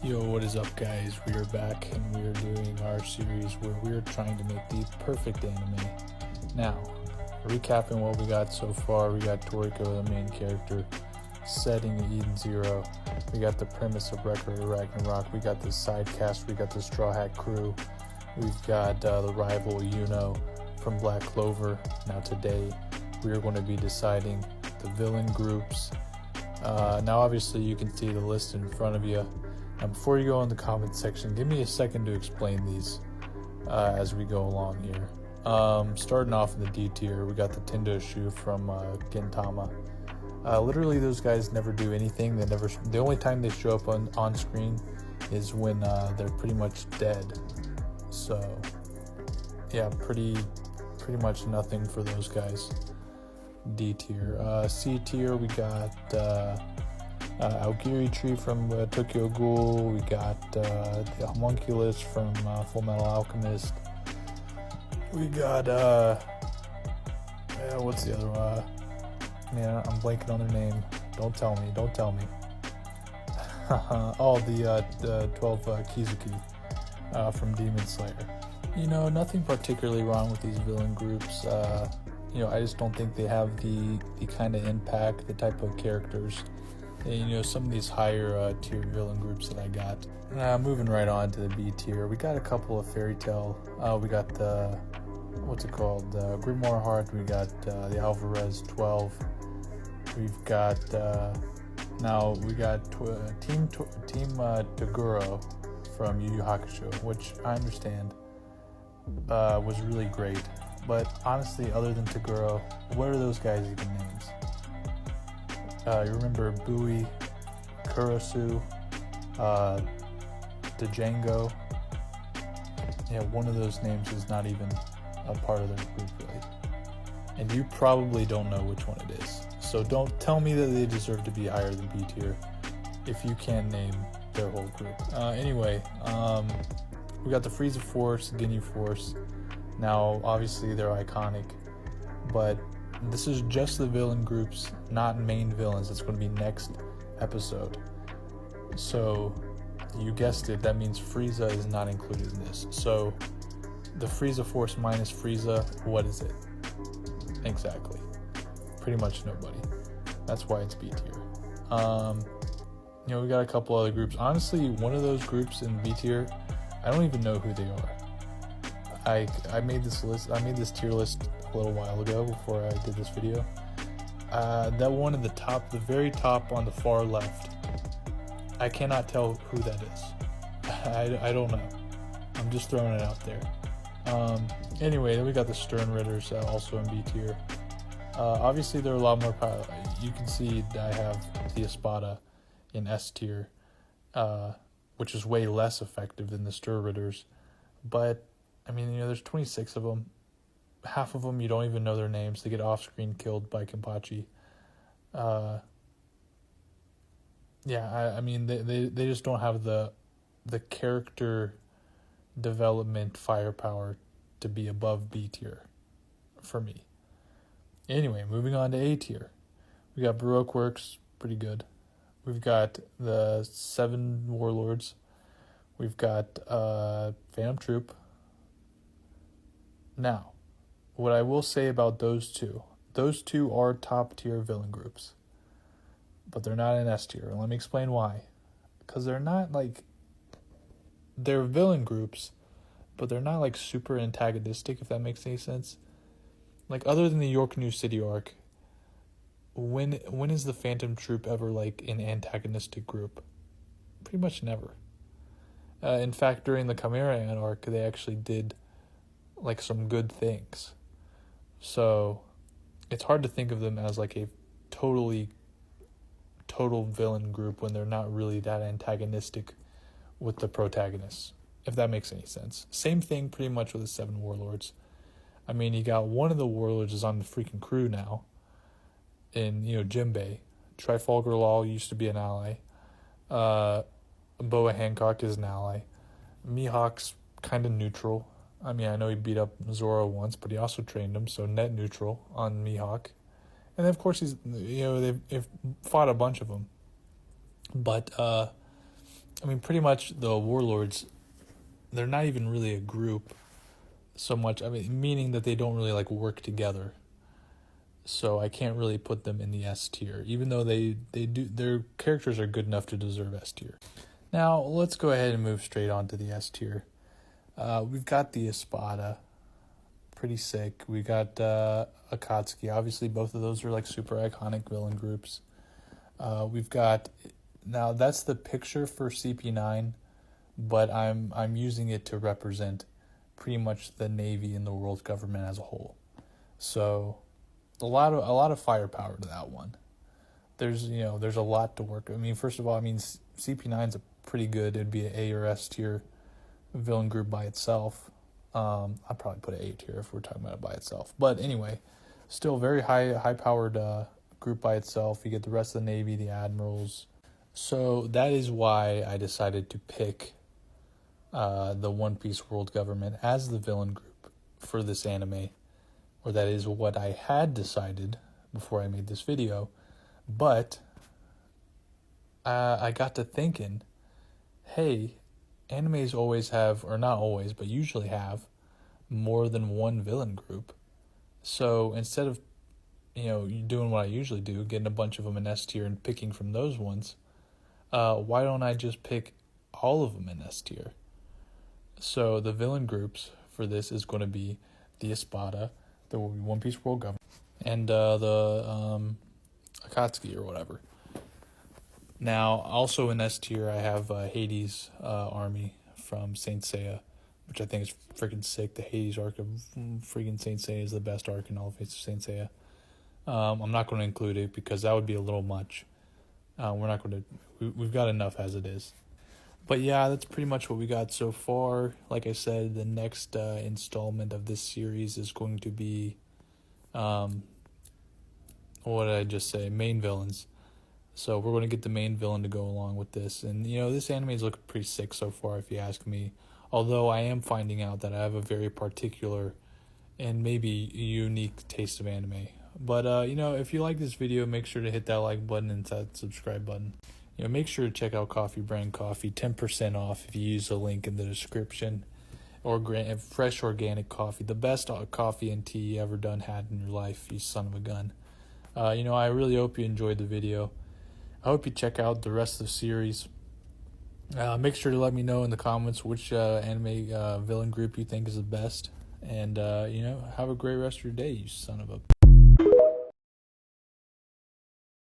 Yo, what is up, guys? We are back and we are doing our series where we are trying to make the perfect anime. Now, recapping what we got so far, we got Toriko, the main character, setting Eden Zero. We got the premise of Record of Ragnarok. We got the side cast. We got the Straw Hat Crew. We've got the rival Yuno from Black Clover. Now, today, we are going to be deciding the villain groups. Now, obviously, you can see the list in front of you. And before you go in the comment section, give me a second to explain these as we go along here. Starting off in the D tier, we got the Tendo Shu from Gintama. Literally, those guys never do anything. The only time they show up on screen is when they're pretty much dead. So, yeah, pretty much nothing for those guys. D tier. C tier, we got Aogiri Tree from Tokyo Ghoul. We got the Homunculus from Full Metal Alchemist. We got what's the other man, I'm blanking on their name. Don't tell me. Oh, the 12 Kizuki from Demon Slayer. Nothing particularly wrong with these villain groups. I just don't think they have the kind of impact, the type of characters, some of these higher tier villain groups that I got. Moving right on to the B tier, we got a couple of Fairy Tail. We got the, Grimoire Heart. We got the Alvarez 12. We've got, Team Toguro from Yu Yu Hakusho, which I understand was really great. But honestly, other than Toguro, what are those guys even names? You remember Bui, Kurosu, Django. Yeah, one of those names is not even a part of their group, really. And you probably don't know which one it is. So don't tell me that they deserve to be higher than B tier if you can't name their whole group. Anyway, we got the Frieza Force, Ginyu Force. Now, obviously, they're iconic, but this is just the villain groups, not main villains. It's going to be next episode. So, you guessed it, that means Frieza is not included in this. So, the Frieza Force minus Frieza, what is it? Exactly. Pretty much nobody. That's why it's B tier. We got a couple other groups. Honestly, one of those groups in B tier, I don't even know who they are. I made this list. I made this tier list a little while ago before I did this video. That one at the top, the very top on the far left, I cannot tell who that is. I don't know. I'm just throwing it out there. Anyway, then we got the Stern Ritters also in B tier. Obviously, they're a lot more powerful. You can see that I have the Espada in S tier, which is way less effective than the Stern Ritters. But there's 26 of them. Half of them you don't even know their names. They get off-screen killed by Kenpachi. They just don't have the character development firepower to be above B tier for me. Anyway, moving on to A tier. We got Baroque Works, pretty good. We've got the 7 Warlords. We've got Phantom Troop. Now, what I will say about those two are top tier villain groups, but they're not in S tier. Let me explain why. Because they're not they're villain groups, but they're not super antagonistic, if that makes any sense. Other than the York New City arc, when is the Phantom Troop ever an antagonistic group? Pretty much never. In fact, during the Chimera Ant arc, they actually did some good things. So it's hard to think of them as a total villain group when they're not really that antagonistic with the protagonists, if that makes any sense. Same thing pretty much with the 7 Warlords. You got one of the Warlords is on the freaking crew now in, Jinbei. Trafalgar Law used to be an ally. Boa Hancock is an ally. Mihawk's kind of neutral. I know he beat up Zoro once, but he also trained him, so net neutral on Mihawk. And then, of course, they've fought a bunch of them. But I mean, pretty much the warlords, they're not even really a group so much. I mean, meaning that they don't really like work together. So I can't really put them in the S tier, even though they do, their characters are good enough to deserve S tier. Now let's go ahead and move straight on to the S tier. We've got the Espada, pretty sick. We got Akatsuki. Obviously, both of those are like super iconic villain groups. We've got, now that's the picture for CP9, but I'm using it to represent pretty much the Navy and the world government as a whole. So a lot of firepower to that one. There's a lot to work. I mean, first of all, I mean CP9's a pretty good. It'd be an A or S tier villain group by itself. I'd probably put an A tier if we're talking about it by itself. But anyway, still very high powered group by itself. You get the rest of the Navy, the admirals. So that is why I decided to pick the One Piece world government as the villain group for this anime. Or that is what I had decided before I made this video. But I got to thinking, hey, animes always have, or not always, but usually have more than one villain group. So instead of, doing what I usually do, getting a bunch of them in S tier and picking from those ones, why don't I just pick all of them in S tier? So the villain groups for this is going to be the Espada, the One Piece world government, and the Akatsuki or whatever. Now, also in S tier, I have Hades' army from Saint Seiya, which I think is freaking sick. The Hades arc of freaking Saint Seiya is the best arc in all of Saint Seiya. I'm not going to include it because that would be a little much. We've got enough as it is. But yeah, that's pretty much what we got so far. Like I said, the next installment of this series is going to be, what did I just say? Main villains. So we're going to get the main villain to go along with this. And, this anime is looking pretty sick so far, if you ask me. Although I am finding out that I have a very particular and maybe unique taste of anime. But, if you like this video, make sure to hit that like button and that subscribe button. Make sure to check out Coffee Brand Coffee, 10% off if you use the link in the description. Or fresh organic coffee, the best coffee and tea you ever had in your life, you son of a gun. I really hope you enjoyed the video. I hope you check out the rest of the series. Make sure to let me know in the comments which anime villain group you think is the best. And, have a great rest of your day, you son of a...